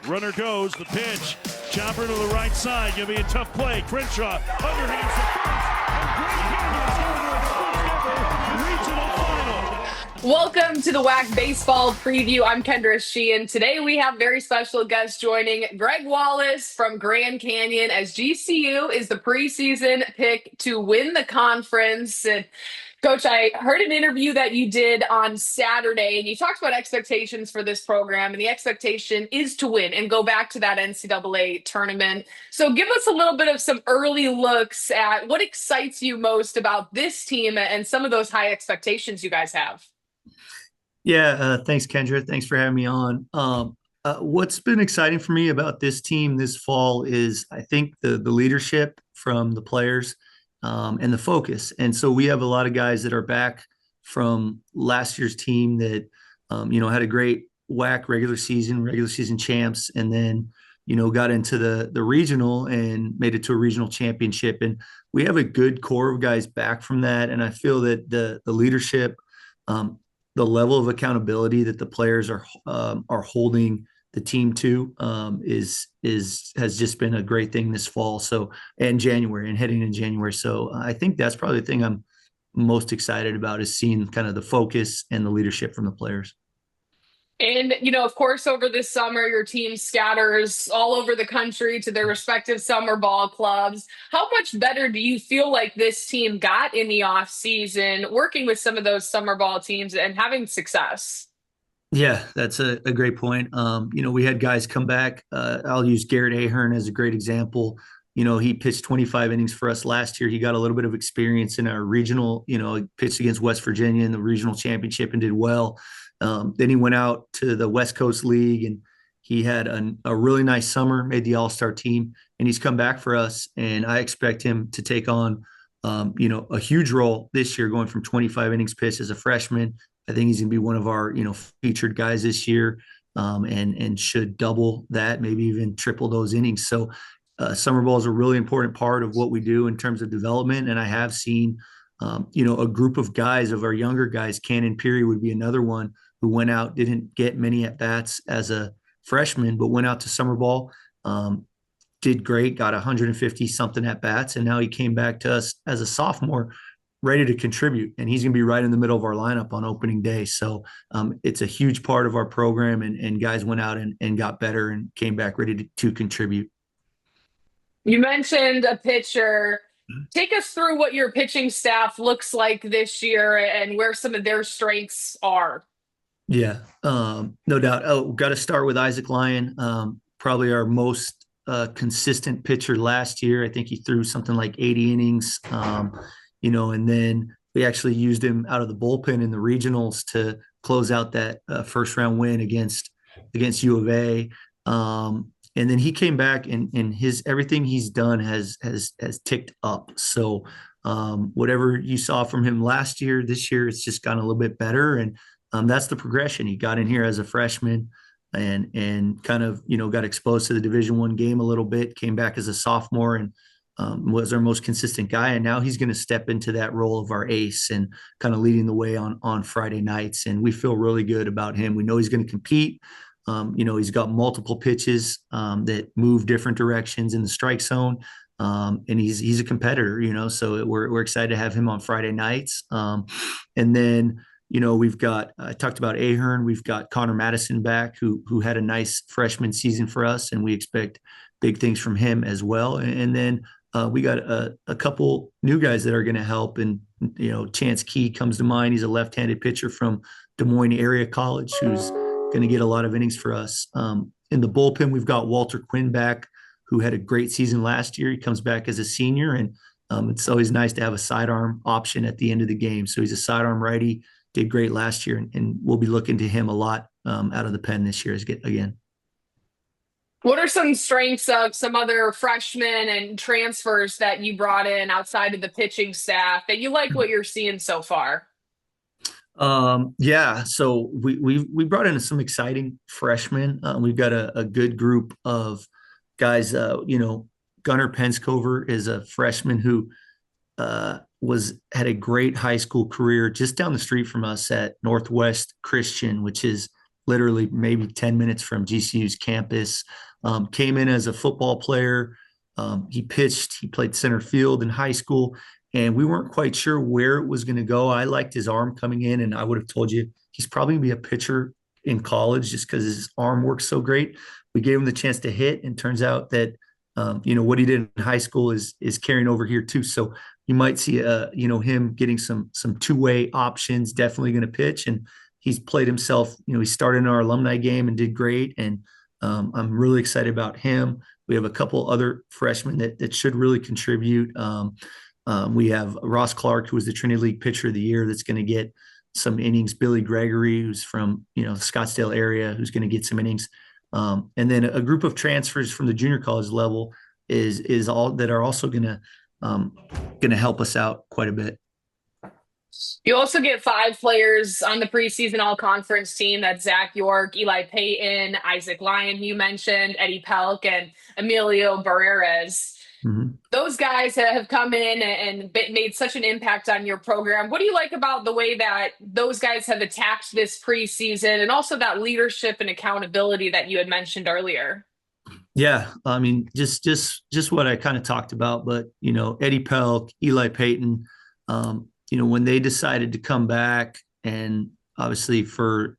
Runner goes, the pitch. Chopper to the right side. Going to be a tough play. Crenshaw underhands the first. And Grand Canyon regional final. Welcome to the WAC Baseball Preview. I'm Kendra Sheehan. Today we have very special guests joining Greg Wallis from Grand Canyon, as GCU is the preseason pick to win the conference. And Coach, I heard an interview that you did on Saturday, and you talked about expectations for this program, and the expectation is to win and go back to that NCAA tournament. So give us a little bit of some early looks at what excites you most about this team and some of those high expectations you guys have. Yeah, thanks, Kendra. Thanks for having me on. What's been exciting for me about this team this fall is I think the leadership from the players and the focus. And so we have a lot of guys that are back from last year's team that, had a great WAC regular season champs, and then, got into the regional and made it to a regional championship. And we have a good core of guys back from that. And I feel that the leadership, the level of accountability that the players are holding the team to has just been a great thing this fall. So, and January and heading in January. So I think that's probably the thing I'm most excited about, is seeing kind of the focus and the leadership from the players. And, of course, over this summer, your team scatters all over the country to their respective summer ball clubs. How much better do you feel like this team got in the off season, working with some of those summer ball teams and having success? Yeah, that's a great point. We had guys come back. I'll use Garrett Ahern as a great example. He pitched 25 innings for us last year. He got a little bit of experience in our regional, he pitched against West Virginia in the regional championship and did well. Then he went out to the West Coast League, and he had a really nice summer, made the All-Star team, and he's come back for us. And I expect him to take on, a huge role this year, going from 25 innings pitched as a freshman. I think he's going to be one of our, featured guys this year, and should double that, maybe even triple those innings. So summer ball is a really important part of what we do in terms of development. And I have seen, a group of guys, of our younger guys. Cannon Peary would be another one who went out, didn't get many at-bats as a freshman, but went out to summer ball, did great, got 150-something at-bats, and now he came back to us as a sophomore, ready to contribute, and he's going to be right in the middle of our lineup on opening day. So it's a huge part of our program, and guys went out and got better and came back ready to contribute. You mentioned a pitcher. Take us through what your pitching staff looks like this year and where some of their strengths are. Yeah, no doubt. Got to start with Isaac Lyon, probably our most consistent pitcher last year. I think he threw something like 80 innings, and then we actually used him out of the bullpen in the regionals to close out that first round win against U of A. And then he came back, and everything he's done has ticked up. So whatever you saw from him last year, this year it's just gotten a little bit better, and that's the progression. He got in here as a freshman and kind of got exposed to the Division I game a little bit, came back as a sophomore, and was our most consistent guy. And now he's going to step into that role of our ace and kind of leading the way on Friday nights. And we feel really good about him. We know he's going to compete. He's got multiple pitches that move different directions in the strike zone. And he's a competitor, so we're excited to have him on Friday nights. And then, we've got, I talked about Ahern. We've got Connor Madison back, who had a nice freshman season for us, and we expect big things from him as well. And then we got a couple new guys that are going to help. And, Chance Key comes to mind. He's a left-handed pitcher from Des Moines Area College who's going to get a lot of innings for us. In the bullpen, we've got Walter Quinn back, who had a great season last year. He comes back as a senior, and it's always nice to have a sidearm option at the end of the game. So he's a sidearm righty, did great last year, and we'll be looking to him a lot out of the pen this year again. What are some strengths of some other freshmen and transfers that you brought in outside of the pitching staff that you like what you're seeing so far? So we brought in some exciting freshmen. We've got a good group of guys. Gunnar Penscover is a freshman who had a great high school career just down the street from us at Northwest Christian, which is literally maybe 10 minutes from GCU's campus. Came in as a football player. He pitched, he played center field in high school, and we weren't quite sure where it was going to go. I liked his arm coming in, and I would have told you he's probably going to be a pitcher in college just because his arm works so great. We gave him the chance to hit, and turns out that what he did in high school is carrying over here too. So you might see him getting some two-way options. Definitely going to pitch, and he's played himself. He started in our alumni game and did great, and I'm really excited about him. We have a couple other freshmen that should really contribute. We have Ross Clark, who was the Trinity League Pitcher of the Year, that's going to get some innings. Billy Gregory, who's from the Scottsdale area, who's going to get some innings. And then a group of transfers from the junior college level is all that are also going to help us out quite a bit. You also get 5 players on the preseason all-conference team. That's Zach York, Eli Payton, Isaac Lyon, who you mentioned, Eddie Pelk, and Emilio Barreras. Mm-hmm. Those guys have come in and made such an impact on your program. What do you like about the way that those guys have attacked this preseason, and also that leadership and accountability that you had mentioned earlier? Yeah, I mean, just what I kind of talked about, but Eddie Pelk, Eli Payton, when they decided to come back, and obviously for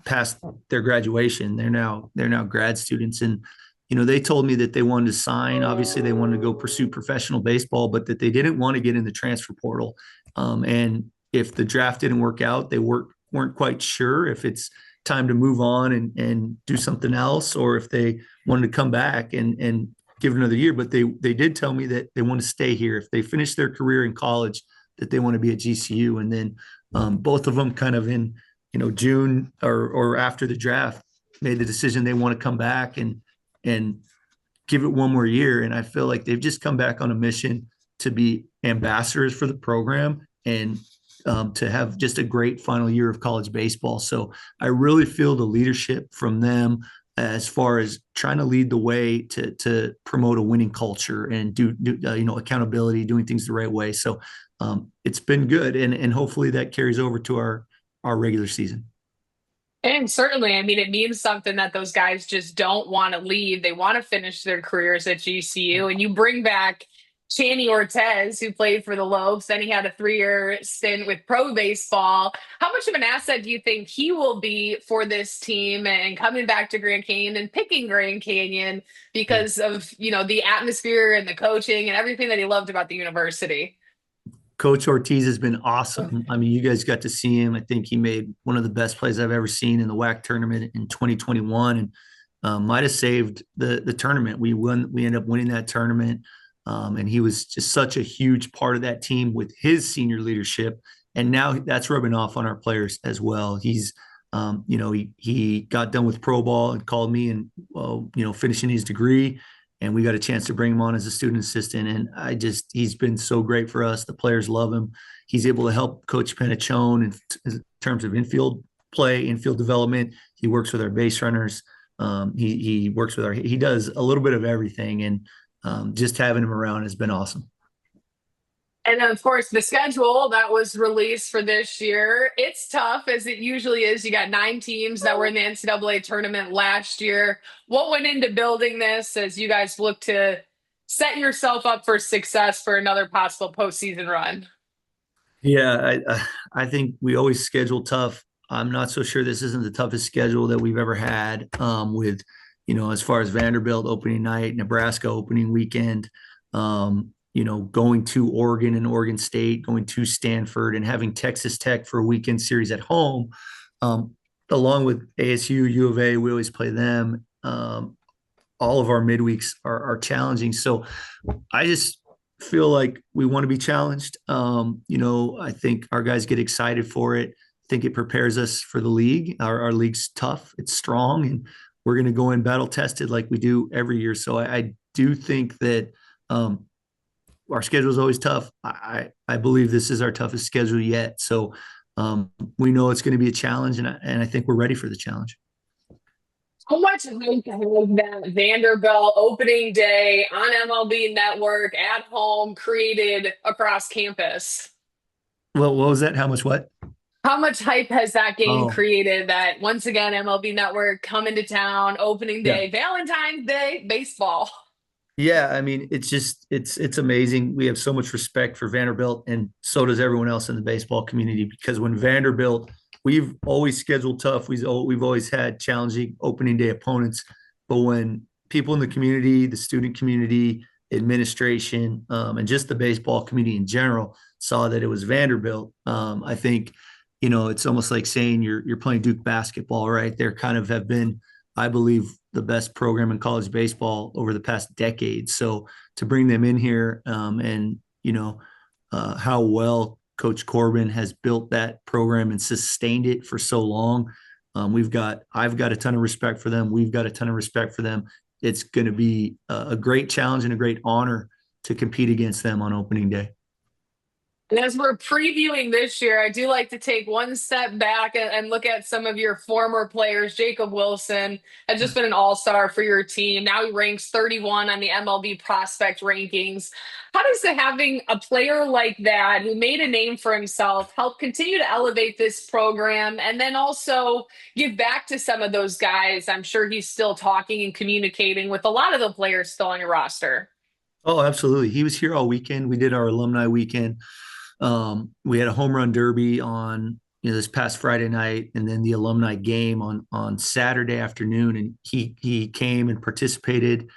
past their graduation, they're now grad students, and they told me that they wanted to sign. Obviously, they wanted to go pursue professional baseball, but that they didn't want to get in the transfer portal. And if the draft didn't work out, they weren't quite sure if it's time to move on and do something else, or if they wanted to come back and give it another year. But they did tell me that they want to stay here. If they finish their career in college, that they want to be at GCU. And then both of them kind of in June or after the draft made the decision they want to come back and give it one more year. And I feel like they've just come back on a mission to be ambassadors for the program and to have just a great final year of college baseball. So I really feel the leadership from them as far as trying to lead the way to promote a winning culture and do accountability, doing things the right way. So it's been good, and hopefully that carries over to our regular season. And certainly, I mean, it means something that those guys just don't want to leave. They want to finish their careers at GCU. And you bring back Channy Ortez, who played for the Lopes. Then he had a 3-year stint with pro baseball. How much of an asset do you think he will be for this team and coming back to Grand Canyon and picking Grand Canyon because of, the atmosphere and the coaching and everything that he loved about the university? Coach Ortiz has been awesome. I mean, you guys got to see him. I think he made one of the best plays I've ever seen in the WAC tournament in 2021, and might have saved the tournament. We ended up winning that tournament, and he was just such a huge part of that team with his senior leadership. And now that's rubbing off on our players as well. He's, he got done with pro ball and called me and, finishing his degree. And we got a chance to bring him on as a student assistant. And he's been so great for us. The players love him. He's able to help Coach Penachone in terms of infield play, infield development. He works with our base runners. He works with he does a little bit of everything. And just having him around has been awesome. And of course, the schedule that was released for this year, it's tough as it usually is. You got 9 teams that were in the NCAA tournament last year. What went into building this as you guys look to set yourself up for success for another possible postseason run? Yeah, I think we always schedule tough. I'm not so sure this isn't the toughest schedule that we've ever had with, as far as Vanderbilt opening night, Nebraska opening weekend, going to Oregon and Oregon State, going to Stanford, and having Texas Tech for a weekend series at home, along with ASU, U of A. We always play them. All of our midweeks are challenging. So I just feel like we want to be challenged. I think our guys get excited for it. I think it prepares us for the league. Our league's tough. It's strong, and we're going to go in battle tested like we do every year. So I do think that our schedule is always tough. I believe this is our toughest schedule yet. So we know it's going to be a challenge, and I think we're ready for the challenge. How much have that Vanderbilt opening day on MLB Network at home created across campus? Well, what was that? How much what? How much hype has that game Oh, created that once again, MLB Network coming to town, opening yeah. day, Valentine's Day, baseball? Yeah, I mean, it's just it's amazing. We have so much respect for Vanderbilt, and so does everyone else in the baseball community. Because when Vanderbilt, we've always scheduled tough. We've always had challenging opening day opponents. But when people in the community, the student community, administration, and just the baseball community in general saw that it was Vanderbilt, I think, it's almost like saying you're playing Duke basketball, right? They're kind of have been, I believe, the best program in college baseball over the past decade. So to bring them in here, and how well Coach Corbin has built that program and sustained it for so long, I've got a ton of respect for them. We've got a ton of respect for them. It's going to be a great challenge and a great honor to compete against them on opening day. And as we're previewing this year, I do like to take one step back and look at some of your former players. Jacob Wilson has just been an all-star for your team. Now he ranks 31 on the MLB prospect rankings. How does having a player like that who made a name for himself help continue to elevate this program and then also give back to some of those guys? I'm sure he's still talking and communicating with a lot of the players still on your roster. Oh, absolutely. He was here all weekend. We did our alumni weekend. We had a home run derby on this past Friday night, and then the alumni game on Saturday afternoon. And he came and participated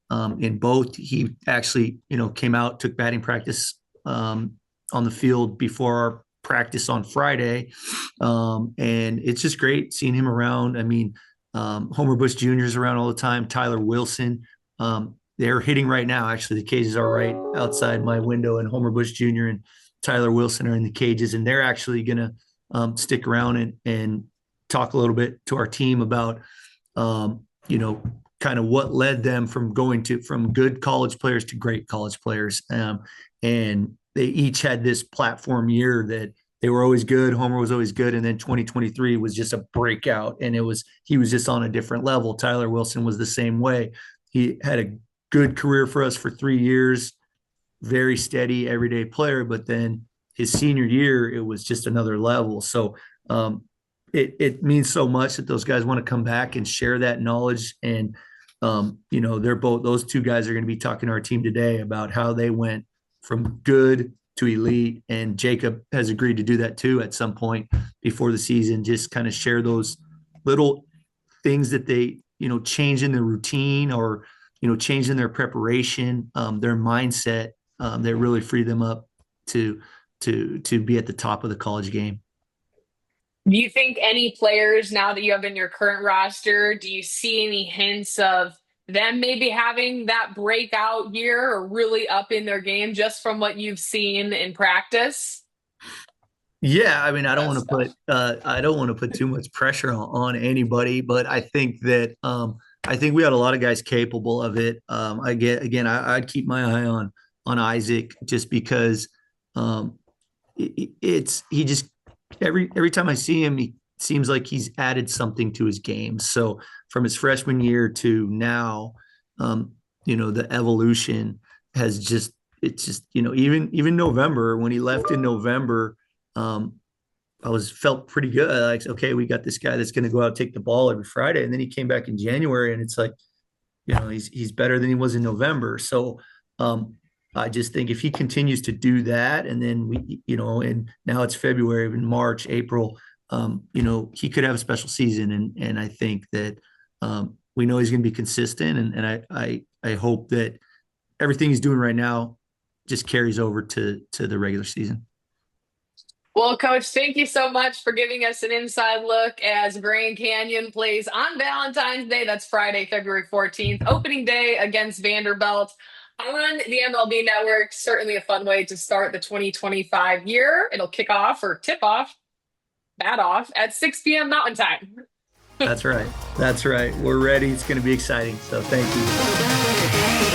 in both. He actually came out, took batting practice on the field before our practice on Friday, and it's just great seeing him around. I mean, Homer Bush Jr. is around all the time. Tyler Wilson. They're hitting right now. Actually, the cages are right outside my window, and Homer Bush Jr. and Tyler Wilson are in the cages, and they're actually going to stick around and talk a little bit to our team about, kind of what led them from from good college players to great college players. And they each had this platform year that they were always good. Homer was always good. And then 2023 was just a breakout, and he was just on a different level. Tyler Wilson was the same way. He had a good career for us for 3 years, very steady, everyday player. But then his senior year, it was just another level. So it means so much that those guys want to come back and share that knowledge. And, those two guys are going to be talking to our team today about how they went from good to elite. And Jacob has agreed to do that too at some point before the season, just kind of share those little things that they, change in their routine or, change in their preparation, their mindset, that really free them up to be at the top of the college game. Do you think any players now that you have in your current roster, do you see any hints of them maybe having that breakout year or really up in their game just from what you've seen in practice? Yeah, I mean, I don't That's want to put too much pressure on anybody, but I think that I think we had a lot of guys capable of it. I'd keep my eye on Isaac, just because he just every time I see him, he seems like he's added something to his game. So from his freshman year to now, the evolution has even November, when he left in November, I felt pretty good. Like, okay, we got this guy that's going to go out and take the ball every Friday. And then he came back in January, and it's like, he's better than he was in November. So I just think if he continues to do that, and then and now it's February, in March, April, he could have a special season. And I think that we know he's going to be consistent. And I hope that everything he's doing right now just carries over to the regular season. Well, Coach, thank you so much for giving us an inside look as Grand Canyon plays on Valentine's Day. That's Friday, February 14th, opening day against Vanderbilt on the MLB Network. Certainly a fun way to start the 2025 year. It'll kick off or tip off, bat off at 6 p.m. Mountain Time. That's right. We're ready. It's going to be exciting. So thank you.